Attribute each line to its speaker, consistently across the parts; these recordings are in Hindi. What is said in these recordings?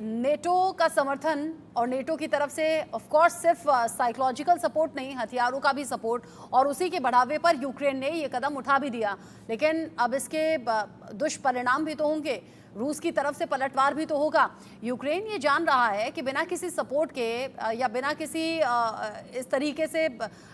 Speaker 1: नेटो का समर्थन और नेटो की तरफ से ऑफ कोर्स सिर्फ साइकोलॉजिकल सपोर्ट नहीं, हथियारों का भी सपोर्ट, और उसी के बढ़ावे पर यूक्रेन ने ये कदम उठा भी दिया। लेकिन अब इसके दुष्परिणाम भी तो होंगे, रूस की तरफ से पलटवार भी तो होगा। यूक्रेन ये जान रहा है कि बिना किसी सपोर्ट के या बिना किसी इस तरीके से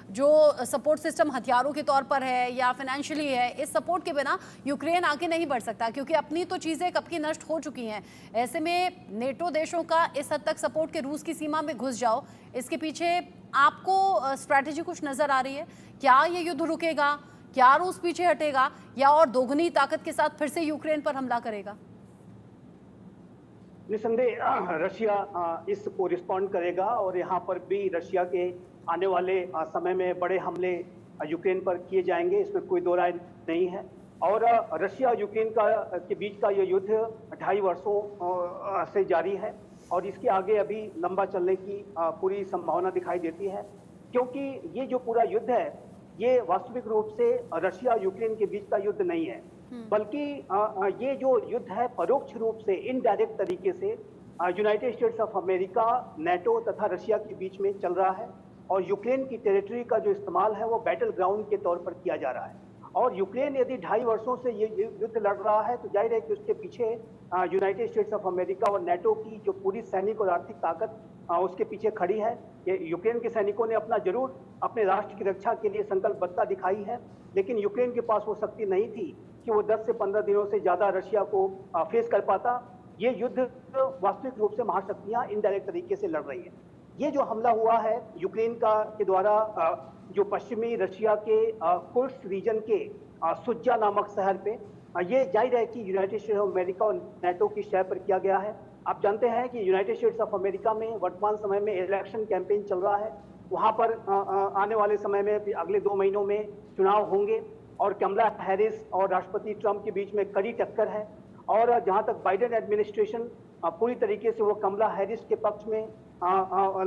Speaker 1: जो सपोर्ट सिस्टम हथियारों के तौर पर है या फाइनेंशियली है, इस सपोर्ट के बिना यूक्रेन आगे नहीं बढ़ सकता, क्योंकि अपनी तो चीज़ें कब की नष्ट हो चुकी हैं। ऐसे में नेटो देशों का इस हद तक सपोर्ट के रूस की सीमा में घुस जाओ, इसके पीछे आपको स्ट्रैटेजी कुछ नज़र आ रही है? क्या ये युद्ध रुकेगा? क्या रूस पीछे हटेगा या और दोगुनी ताकत के साथ फिर से यूक्रेन पर हमला करेगा?
Speaker 2: निसंदेह रशिया इसको रिस्पॉन्ड करेगा और यहाँ पर भी रशिया के आने वाले समय में बड़े हमले यूक्रेन पर किए जाएंगे, इसमें कोई दो राय नहीं है। और रशिया यूक्रेन के बीच का ये युद्ध 2.5 वर्षों से जारी है और इसके आगे अभी लंबा चलने की पूरी संभावना दिखाई देती है, क्योंकि ये जो पूरा युद्ध है ये वास्तविक रूप से रशिया यूक्रेन के बीच का युद्ध नहीं है, बल्कि ये जो युद्ध है परोक्ष रूप से इनडायरेक्ट तरीके से United states of America, NATO तथा रशिया के बीच में चल रहा है। और यूक्रेन की टेरिटरी का जो इस्तेमाल है वो बैटल ग्राउंड के तौर पर किया जा रहा है। और यूक्रेन यदि 2.5 वर्षों से ये युद्ध लड़ रहा है तो जाहिर है कि उसके पीछे यूनाइटेड स्टेट्स ऑफ अमेरिका और नेटो की जो पूरी सैनिक और आर्थिक ताकत उसके पीछे खड़ी है। ये यूक्रेन के सैनिकों ने जरूर अपने राष्ट्र की रक्षा के लिए संकल्पबद्धता दिखाई है, लेकिन यूक्रेन के पास वो शक्ति नहीं थी कि वो 10 से 15 दिनों से ज़्यादा रशिया को फेस कर पाता। ये युद्ध वास्तविक रूप से महाशक्तियाँ इनडायरेक्ट तरीके से लड़ रही है। ये जो हमला हुआ है यूक्रेन के द्वारा जो पश्चिमी रशिया के कुर्स्क रीजन के सुज्जा नामक शहर पे, ये जाहिर है कि यूनाइटेड स्टेट्स ऑफ अमेरिका और नेटो की शहर पर किया गया है। आप जानते हैं कि यूनाइटेड स्टेट्स ऑफ अमेरिका में वर्तमान समय में इलेक्शन कैंपेन चल रहा है। वहाँ पर आने वाले समय में अगले 2 महीनों में चुनाव होंगे और कमला हैरिस और राष्ट्रपति ट्रंप के बीच में कड़ी टक्कर है। और जहाँ तक बाइडेन एडमिनिस्ट्रेशन पूरी तरीके से वो कमला हैरिस के पक्ष में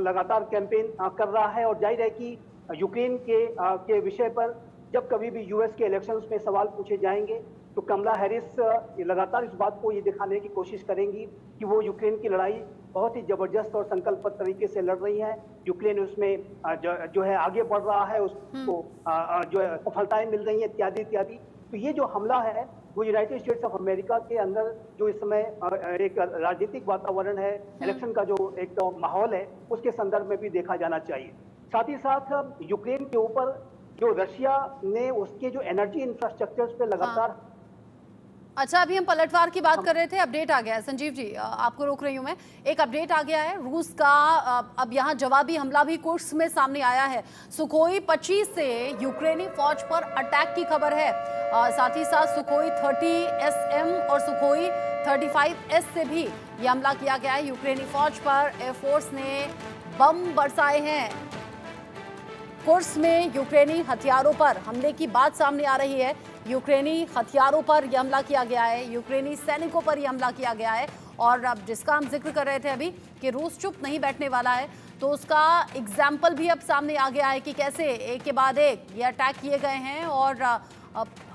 Speaker 2: लगातार कैंपेन कर रहा है। और जाहिर है कि यूक्रेन के विषय पर जब कभी भी यूएस के इलेक्शंस में सवाल पूछे जाएंगे तो कमला हैरिस लगातार इस बात को ये दिखाने की कोशिश करेंगी कि वो यूक्रेन की लड़ाई बहुत ही जबरदस्त और संकल्पबद्ध तरीके से लड़ रही है। यूक्रेन उसमें जो है आगे बढ़ रहा है, उसको जो है सफलताएं मिल रही हैं इत्यादि इत्यादि। तो ये जो हमला है वो यूनाइटेड स्टेट्स ऑफ अमेरिका के अंदर जो इस समय एक राजनीतिक वातावरण है, इलेक्शन का जो एक तो माहौल है, उसके संदर्भ में भी देखा जाना चाहिए। साथ ही साथ यूक्रेन के ऊपर जो रशिया ने उसके जो एनर्जी इंफ्रास्ट्रक्चर्स पे लगातार
Speaker 1: अच्छा, अभी हम पलटवार की बात कर रहे थे, अपडेट आ गया है। संजीव जी, आपको रोक रही हूं मैं। एक अपडेट आ गया है रूस का, अब यहाँ जवाबी हमला भी कुर्स्क में सामने आया है। सुखोई 25 से यूक्रेनी फौज पर अटैक की खबर है। साथ ही साथ सुखोई 30 SM और सुखोई 35S से भी ये हमला किया गया है। यूक्रेनी फौज पर एयरफोर्स ने बम बरसाए हैं। कुर्स्क में यूक्रेनी हथियारों पर हमले की बात सामने आ रही है। यूक्रेनी हथियारों पर यह हमला किया गया है, यूक्रेनी सैनिकों पर यह हमला किया गया है। और अब जिसका हम जिक्र कर रहे थे अभी कि रूस चुप नहीं बैठने वाला है, तो उसका एग्जाम्पल भी अब सामने आ गया है कि कैसे एक के बाद एक ये अटैक किए गए हैं और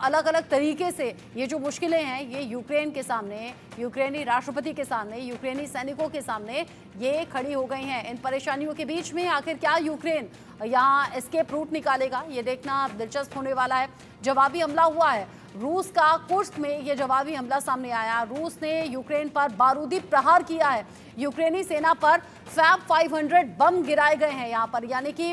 Speaker 1: अलग अलग तरीके से ये जो मुश्किलें हैं ये यूक्रेन के सामने, यूक्रेनी राष्ट्रपति के सामने, यूक्रेनी सैनिकों के सामने ये खड़ी हो गई हैं। इन परेशानियों के बीच में आखिर क्या यूक्रेन यहाँ एस्केप रूट निकालेगा, ये देखना दिलचस्प होने वाला है। जवाबी हमला हुआ है रूस का कुर्स्क में, ये जवाबी हमला सामने आया। रूस ने यूक्रेन पर बारूदी प्रहार किया है। यूक्रेनी सेना पर फैब 500 बम गिराए गए हैं यहाँ पर, यानी कि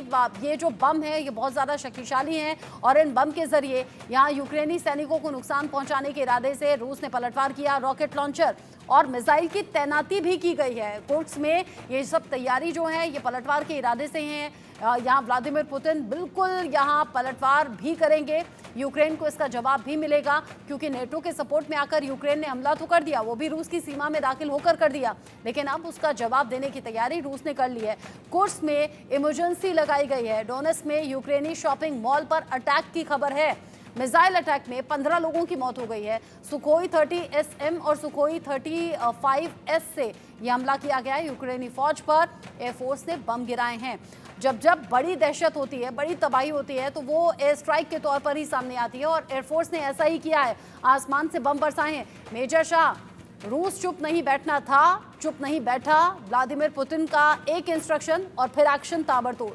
Speaker 1: ये जो बम है ये बहुत ज़्यादा शक्तिशाली हैं और इन बम के जरिए यहाँ यूक्रेनी सैनिकों को नुकसान पहुंचाने के इरादे से रूस ने पलटवार किया। रॉकेट लॉन्चर और मिसाइल की तैनाती भी की गई है कुर्स्क में। ये सब तैयारी जो है ये पलटवार के इरादे से हैं। यहाँ व्लादिमीर पुतिन बिल्कुल यहाँ पलटवार भी करेंगे, यूक्रेन को इसका जवाब भी मिलेगा, क्योंकि नेटो के सपोर्ट में आकर यूक्रेन ने हमला तो कर दिया, वो भी रूस की सीमा में दाखिल होकर कर दिया, लेकिन अब उसका जवाब देने की तैयारी रूस ने कर ली है। कुर्स्क में इमरजेंसी लगाई गई है। डोनेट्स्क में यूक्रेनी शॉपिंग मॉल पर अटैक की खबर है। मिसाइल अटैक में 15 लोगों की मौत हो गई है। सुखोई 30 SM और सुखोई 35S से यह हमला किया गया है। यूक्रेनी फौज पर एयरफोर्स ने बम गिराए हैं। जब जब बड़ी दहशत होती है, बड़ी तबाही होती है, तो वो एयर स्ट्राइक के तौर पर ही सामने आती है और एयरफोर्स ने ऐसा ही किया है, आसमान से बम बरसाए हैं। मेजर शाह रूस चुप नहीं बैठना था, चुप नहीं बैठा। व्लादिमीर पुतिन का एक इंस्ट्रक्शन और फिर एक्शन ताबड़तोड़।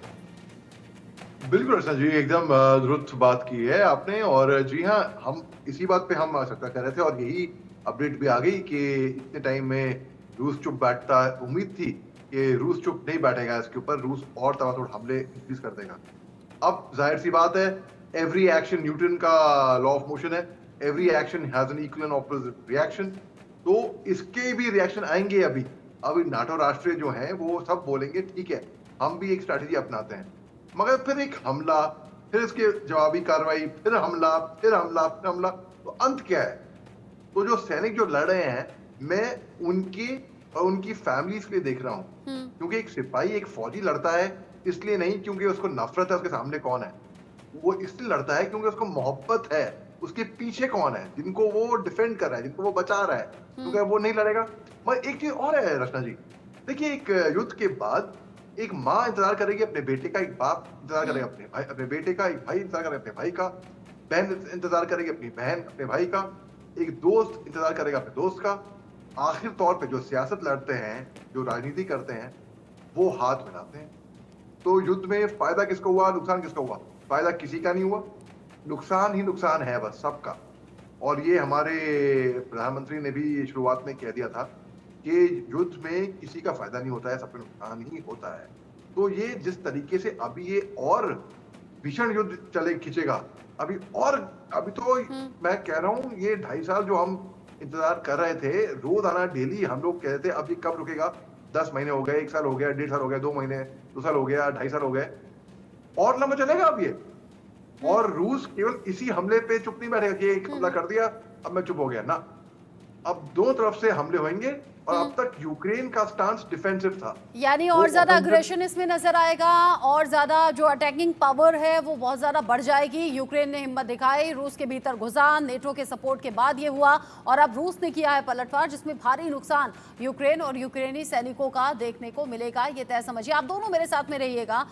Speaker 3: बिल्कुल अर्चना जी, एकदम दुरुस्त बात की है आपने। और जी हाँ, हम इसी बात पे हम चर्चा कर रहे थे और यही अपडेट भी आ गई कि इतने टाइम में रूस चुप बैठता। उम्मीद थी कि रूस चुप नहीं बैठेगा, इसके ऊपर रूस और ताबड़तोड़ हमले इंक्रीज कर देगा। अब जाहिर सी बात है, एवरी एक्शन न्यूटन का लॉ ऑफ मोशन है, every action has an equal and opposite reaction. तो इसके भी रिएक्शन आएंगे। अभी नाटो राष्ट्र जो हैं वो सब बोलेंगे ठीक है, हम भी एक स्ट्रैटेजी अपनाते हैं, मगर फिर एक हमला, फिर इसके जवाबी कार्रवाई, फिर हमला, फिर हमला, फिर हमला, तो अंत क्या है? तो जो सैनिक जो लड़ रहे हैं, मैं उनकी और उनकी फैमिलीज के लिए देख रहा हूँ। क्योंकि एक सिपाही, एक फौजी लड़ता है इसलिए नहीं क्योंकि उसको नफरत है उसके सामने कौन है, वो इसलिए लड़ता है क्योंकि उसको मोहब्बत है उसके पीछे कौन है, जिनको वो डिफेंड कर रहा है, जिनको वो बचा रहा है। क्योंकि वो नहीं लड़ेगा। मगर एक चीज और है रचना जी, देखिए एक युद्ध के बाद एक माँ इंतजार करेगी अपने बेटे का, एक बाप इंतजार करेगा अपने भाई, अपने बेटे का, एक भाई इंतजार करेगा अपने भाई का, बहन इंतजार करेगी अपनी बहन अपने भाई का, एक दोस्त इंतजार करेगा अपने दोस्त का। आखिर तौर पे जो सियासत लड़ते हैं, जो राजनीति करते हैं, वो हाथ मिलाते हैं। तो युद्ध में फायदा किसको हुआ, नुकसान किसको हुआ? फायदा किसी का नहीं हुआ, नुकसान ही नुकसान है बस सबका। और ये हमारे प्रधानमंत्री ने भी शुरुआत में कह दिया था कि युद्ध में किसी का फायदा नहीं होता है, सबका नुकसान ही होता है। तो ये जिस तरीके से अभी ये और भीषण युद्ध खिंचेगा अभी तो मैं कह रहा हूँ, ये 2.5 साल जो हम इंतजार कर रहे थे, रोज आना डेली हम लोग कह रहे थे अब ये कब रुकेगा। 10 महीने हो गए, 1 साल हो गया, 1.5 साल हो गया, 2 महीने, 2 साल हो गया, 2.5 साल हो गए, और लंबा चलेगा अब ये। और रूस केवल इसी हमले पे चुप नहीं बैठेगा कि एक हमला कर दिया अब मैं चुप हो गया ना। अब दोनों तरफ से हमले होंगे और अब तक यूक्रेन का स्टांस डिफेंसिव था,
Speaker 1: यानी और ज्यादा अग्रेशन इसमें नजर आएगा, और ज्यादा जो अटैकिंग पावर है वो बहुत ज्यादा बढ़ जाएगी। यूक्रेन ने हिम्मत दिखाई, रूस के भीतर घुसा, नेटो के सपोर्ट के बाद ये हुआ, और अब रूस ने किया है पलटवार, जिसमें भारी नुकसान यूक्रेन और यूक्रेनी सैनिकों का देखने को मिलेगा। ये तय समझिए। आप दोनों मेरे साथ में रहिएगा।